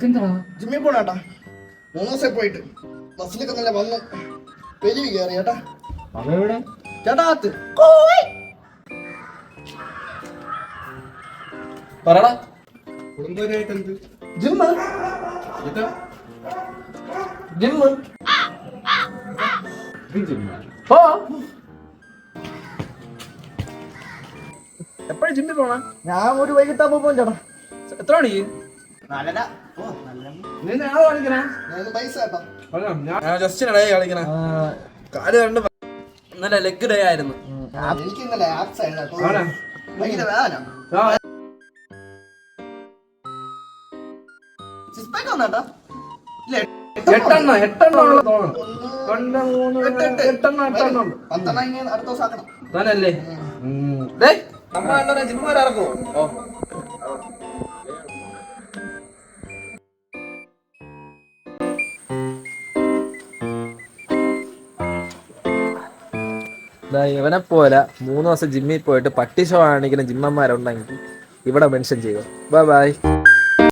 ജിമ്മിൽ പോണേട്ടാ 3 ദിവസം പോയിട്ട് ബസ്സിലൊക്കെ നല്ല വന്നു പെരുവി കയറി ചേട്ടാ ചേട്ടാ പറടാ ജിമ്മ് ജിമ്മ് ഓ എപ്പോഴും ജിമ്മിൽ പോണ? ഞാൻ ഒരു വൈകിട്ടാകുമ്പോ പോകും ചേട്ടാ. എത്ര മണിക്ക്? 4:30. നീ നാളെ കളിക്കണേ? പൈസ ചേട്ടാ ഞാൻ ജസ്റ്റ് ഡേ കളിക്കണേ. കാല് കണ്ട് ഇന്നലെ ലെഗ് ഡേ ആയിരുന്നു. എനിക്ക് ഇന്നലെ ആപ്സ് ആയിരുന്നു കേട്ടോ. ആണോ? ഭയങ്കര വേദന. ആ, സിക്സ് പാക്ക് വന്നാട്ടാ ഇല്ല എട്ടെണ്ണം ഉള്ള തോന്നണം. 8 ഉണ്ട്. 10 ഇനി അടുത്ത ദിവസം ആക്കണം. താനല്ലേ നമ്മൾ ജിമ്മ് വരെ ഇറക്കുമോ? ഓ ഇവനെ പോലെ 3 ദിവസം ജിമ്മിൽ പോയിട്ട് പട്ടി ഷോ കാണിക്കുന്ന ജിമ്മന്മാരുണ്ടെങ്കിൽ ഇവിടെ മെൻഷൻ ചെയ്യുക. Bye bye.